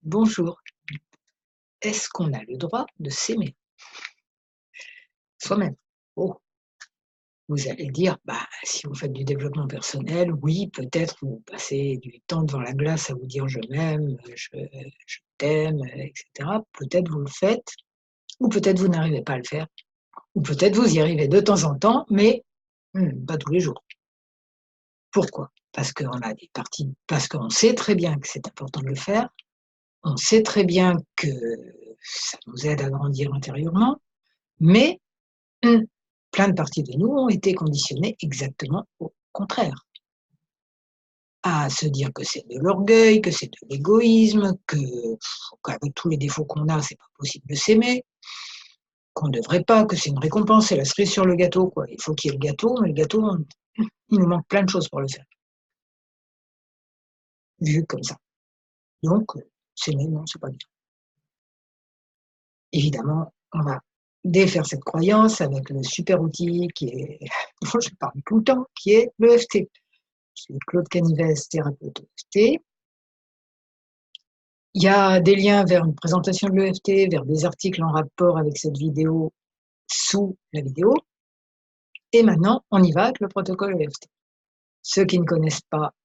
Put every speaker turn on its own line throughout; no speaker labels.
Bonjour. Est-ce qu'on a le droit de s'aimer soi-même? Oh, vous allez dire, bah, si vous faites du développement personnel, oui, peut-être vous passez du temps devant la glace à vous dire je m'aime, je t'aime, etc. Peut-être vous le faites, ou peut-être vous n'arrivez pas à le faire, ou peut-être vous y arrivez de temps en temps, mais pas tous les jours. Pourquoi? Parce qu'on sait très bien que c'est important de le faire, on sait très bien que ça nous aide à grandir intérieurement, mais Mmh. Plein de parties de nous ont été conditionnées exactement au contraire. À se dire que c'est de l'orgueil, que c'est de l'égoïsme, qu'avec tous les défauts qu'on a, c'est pas possible de s'aimer, qu'on ne devrait pas, que c'est une récompense, c'est la cerise sur le gâteau, quoi. Il faut qu'il y ait le gâteau, mais le gâteau, il nous manque plein de choses pour le faire, vu comme ça. Donc, s'aimer, non, c'est pas bien. Évidemment, on va défaire cette croyance avec le super outil qui est dont je parle tout le temps, qui est l'EFT. Je suis Claude Canives, thérapeute EFT. Il y a des liens vers une présentation de l'EFT, vers des articles en rapport avec cette vidéo sous la vidéo. Et maintenant, on y va avec le protocole EFT. Ceux qui ne connaissent pas,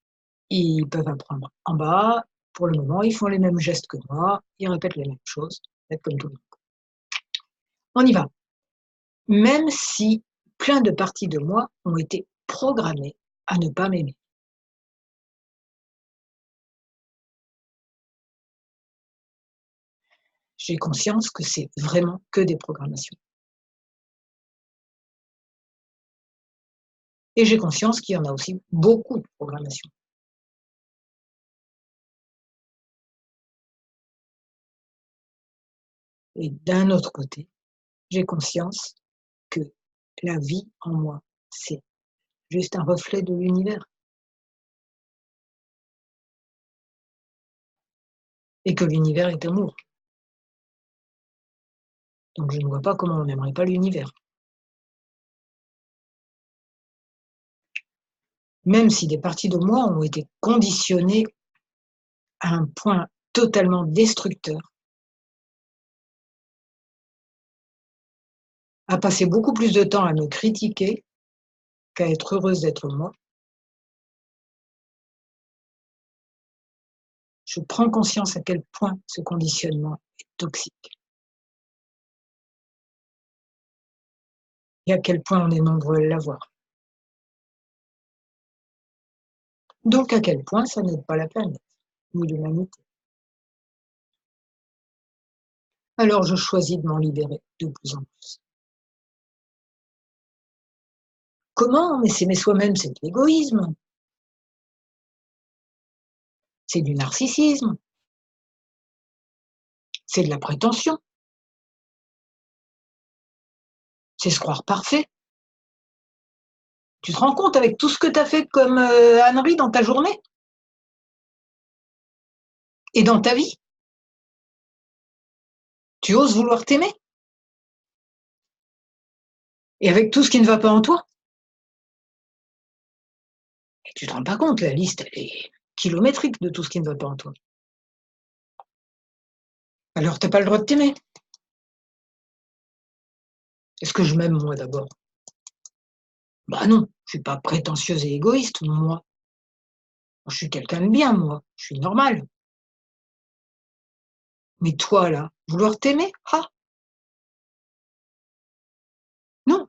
ils peuvent apprendre en bas. Pour le moment, ils font les mêmes gestes que moi, ils répètent les mêmes choses, faites comme tout le monde. On y va. Même si plein de parties de moi ont été programmées à ne pas m'aimer. J'ai conscience que c'est vraiment que des programmations. Et j'ai conscience qu'il y en a aussi beaucoup de programmations. Et d'un autre côté, j'ai conscience que la vie en moi, c'est juste un reflet de l'univers et que l'univers est amour. Donc je ne vois pas comment on n'aimerait pas l'univers. Même si des parties de moi ont été conditionnées à un point totalement destructeur, à passer beaucoup plus de temps à me critiquer qu'à être heureuse d'être moi, je prends conscience à quel point ce conditionnement est toxique et à quel point on est nombreux à l'avoir. Donc à quel point ça n'aide pas la planète, ni l'humanité. Alors je choisis de m'en libérer de plus en plus. Comment? Mais s'aimer soi-même, c'est de l'égoïsme, c'est du narcissisme, c'est de la prétention, c'est se croire parfait. Tu te rends compte avec tout ce que tu as fait comme ânerie dans ta journée et dans ta vie? Tu oses vouloir t'aimer? Et avec tout ce qui ne va pas en toi? Et tu te rends pas compte, la liste, elle est kilométrique de tout ce qui ne va pas en toi. Alors tu as pas le droit de t'aimer. Est-ce que je m'aime moi d'abord? Bah non, je suis pas prétentieuse et égoïste, moi. Je suis quelqu'un de bien, moi. Je suis normale. Mais toi là, vouloir t'aimer? Ah! Non,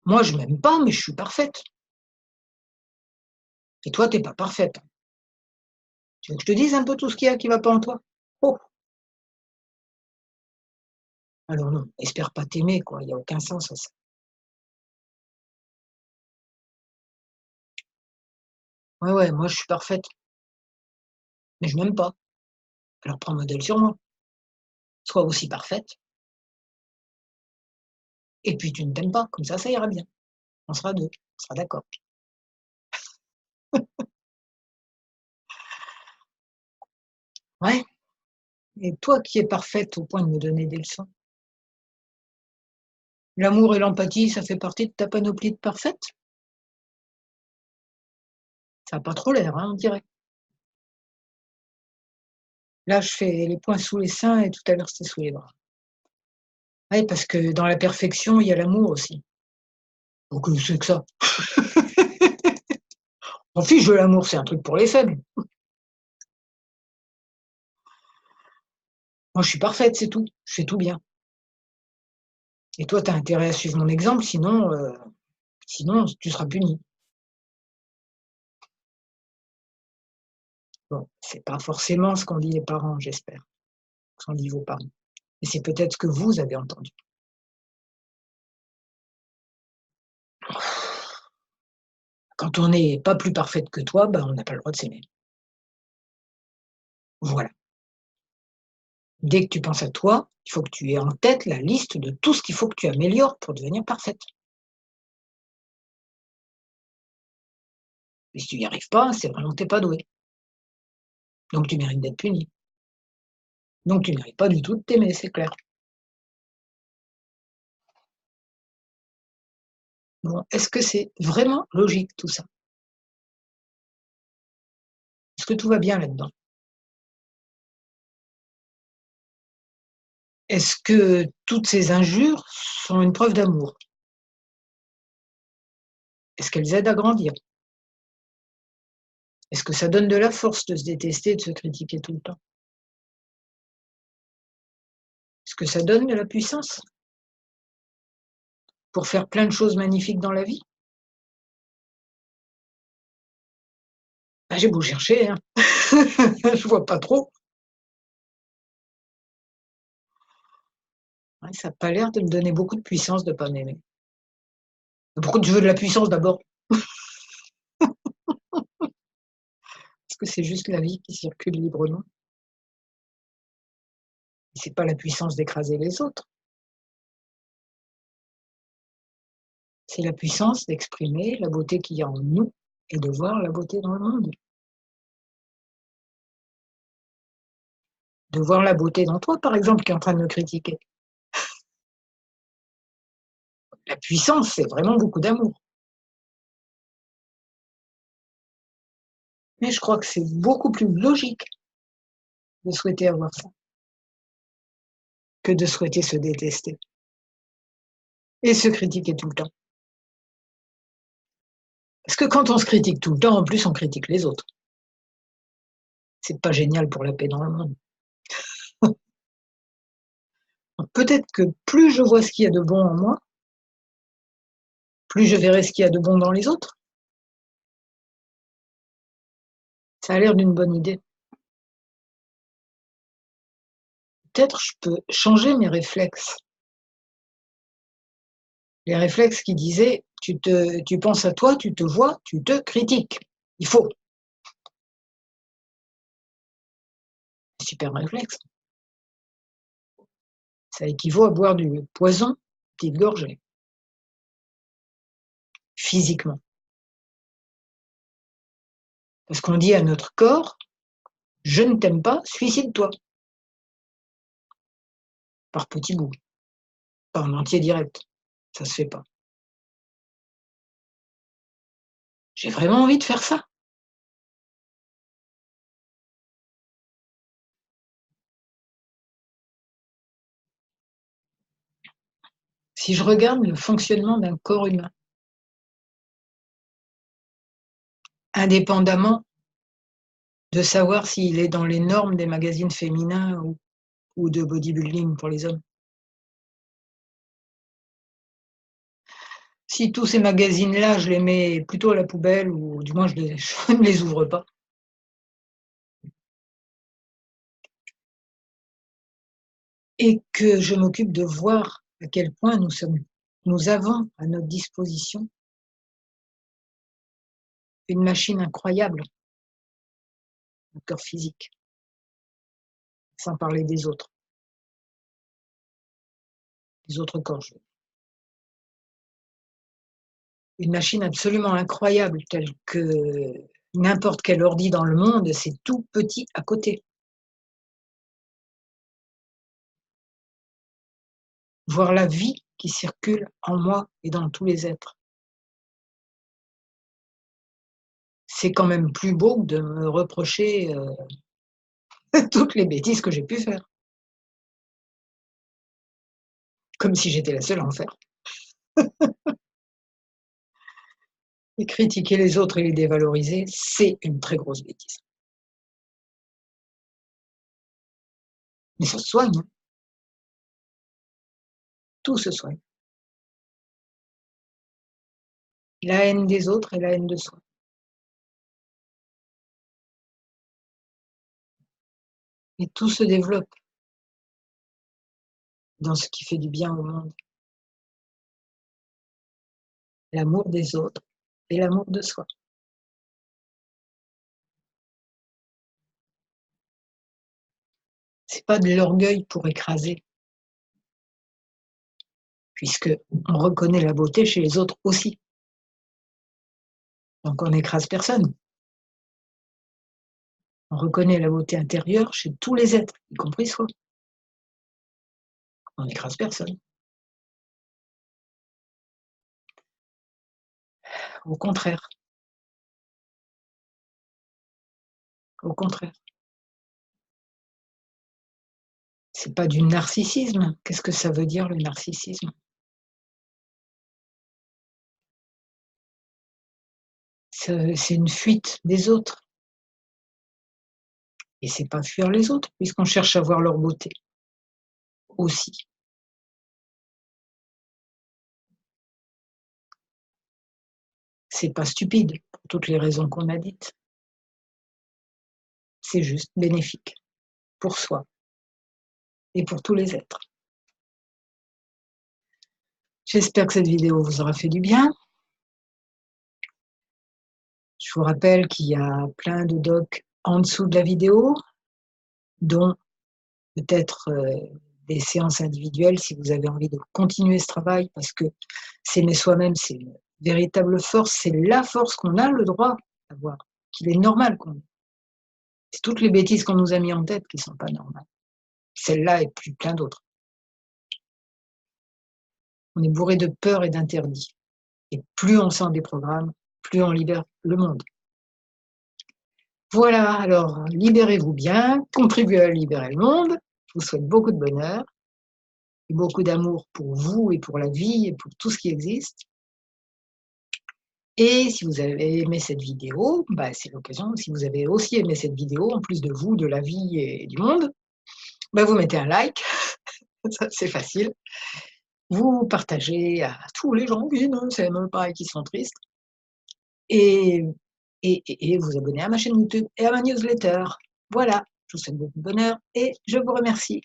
moi je m'aime pas, mais je suis parfaite. Et toi, tu es pas parfaite. Tu veux que je te dise un peu tout ce qu'il y a qui va pas en toi? Oh! Alors non, espère pas t'aimer quoi, il y a aucun sens à ça. Ouais, ouais, moi je suis parfaite, mais je m'aime pas. Alors prends modèle sur moi. Sois aussi parfaite et puis tu ne t'aimes pas, comme ça ira bien. On sera 2, on sera d'accord. Ouais, et toi qui es parfaite au point de me donner des leçons, l'amour et l'empathie, ça fait partie de ta panoplie de parfaite? Ça a pas trop l'air, hein, on dirait. Là, je fais les poings sous les seins et tout à l'heure, c'était sous les bras. Oui, parce que dans la perfection, il y a l'amour aussi. Donc c'est que ça. On fiche de l'amour, c'est un truc pour les faibles. Moi, je suis parfaite, c'est tout. Je fais tout bien. Et toi, tu as intérêt à suivre mon exemple, sinon tu seras puni. Bon, c'est pas forcément ce qu'ont dit les parents, j'espère, ce qu'ont dit vos parents. Et c'est peut-être ce que vous avez entendu. Quand on n'est pas plus parfaite que toi, ben, on n'a pas le droit de s'aimer. Voilà. Dès que tu penses à toi, il faut que tu aies en tête la liste de tout ce qu'il faut que tu améliores pour devenir parfaite. Et si tu n'y arrives pas, c'est vraiment que tu es pas doué. Donc tu mérites d'être puni. Donc tu mérites pas du tout de t'aimer, c'est clair. Bon, est-ce que c'est vraiment logique tout ça? Est-ce que tout va bien là-dedans? Est-ce que toutes ces injures sont une preuve d'amour? Est-ce qu'elles aident à grandir? Est-ce que ça donne de la force de se détester et de se critiquer tout le temps? Est-ce que ça donne de la puissance pour faire plein de choses magnifiques dans la vie? Bah, j'ai beau chercher, hein, je vois pas trop. Ouais, ça a pas l'air de me donner beaucoup de puissance de pas m'aimer. Pourquoi tu veux de la puissance d'abord? Est-ce que c'est juste la vie qui circule librement? C'est pas la puissance d'écraser les autres, c'est la puissance d'exprimer la beauté qu'il y a en nous et de voir la beauté dans le monde. De voir la beauté dans toi, par exemple, qui est en train de me critiquer. La puissance, c'est vraiment beaucoup d'amour. Mais je crois que c'est beaucoup plus logique de souhaiter avoir ça, que de souhaiter se détester et se critiquer tout le temps. Parce que quand on se critique tout le temps, en plus, on critique les autres. C'est pas génial pour la paix dans le monde. Donc peut-être que plus je vois ce qu'il y a de bon en moi, plus je verrai ce qu'il y a de bon dans les autres. Ça a l'air d'une bonne idée. Peut-être je peux changer mes réflexes. Les réflexes qui disaient: «Tu penses à toi, tu te vois, tu te critiques. Il faut». Super réflexe. Ça équivaut à boire du poison, petite gorgée, physiquement. Parce qu'on dit à notre corps: «Je ne t'aime pas, suicide-toi», par petits bouts, pas en entier direct, ça se fait pas. J'ai vraiment envie de faire ça. Si je regarde le fonctionnement d'un corps humain, indépendamment de savoir s'il est dans les normes des magazines féminins ou de bodybuilding pour les hommes. Si tous ces magazines-là, je les mets plutôt à la poubelle ou du moins je ne les ouvre pas et que je m'occupe de voir à quel point nous avons à notre disposition une machine incroyable, notre corps physique, sans parler des autres corps. Une machine absolument incroyable telle que n'importe quel ordi dans le monde, c'est tout petit à côté. Voir la vie qui circule en moi et dans tous les êtres. C'est quand même plus beau que de me reprocher, toutes les bêtises que j'ai pu faire, comme si j'étais la seule à en faire. Et critiquer les autres et les dévaloriser, c'est une très grosse bêtise. Mais ça se soigne, hein, tout se soigne. La haine des autres et la haine de soi. Et tout se développe dans ce qui fait du bien au monde. L'amour des autres et l'amour de soi. C'est pas de l'orgueil pour écraser, puisque on reconnaît la beauté chez les autres aussi. Donc on n'écrase personne. On reconnaît la beauté intérieure chez tous les êtres, y compris soi. On n'écrase personne. Au contraire, au contraire. C'est pas du narcissisme. Qu'est-ce que ça veut dire le narcissisme? C'est une fuite des autres. Et c'est pas fuir les autres, puisqu'on cherche à voir leur beauté aussi. C'est pas stupide, pour toutes les raisons qu'on a dites. C'est juste bénéfique pour soi et pour tous les êtres. J'espère que cette vidéo vous aura fait du bien. Je vous rappelle qu'il y a plein de docs en dessous de la vidéo, dont peut-être des séances individuelles si vous avez envie de continuer ce travail, parce que s'aimer soi-même, c'est une véritable force, c'est la force qu'on a le droit d'avoir, qu'il est normal qu'on ait. C'est toutes les bêtises qu'on nous a mis en tête qui ne sont pas normales. Celle-là et puis plein d'autres. On est bourré de peur et d'interdits. Et plus on s'en déprogramme, plus on libère le monde. Voilà, alors libérez-vous bien, contribuez à libérer le monde. Je vous souhaite beaucoup de bonheur et beaucoup d'amour pour vous et pour la vie et pour tout ce qui existe. Et si vous avez aimé cette vidéo, bah, c'est l'occasion, si vous avez aussi aimé cette vidéo, en plus de vous, de la vie et du monde, bah, vous mettez un like, ça c'est facile. Vous partagez à tous les gens qui ne s'aiment pas et qui sont tristes. Et vous abonner à ma chaîne YouTube et à ma newsletter. Voilà, je vous souhaite beaucoup de bonheur et je vous remercie.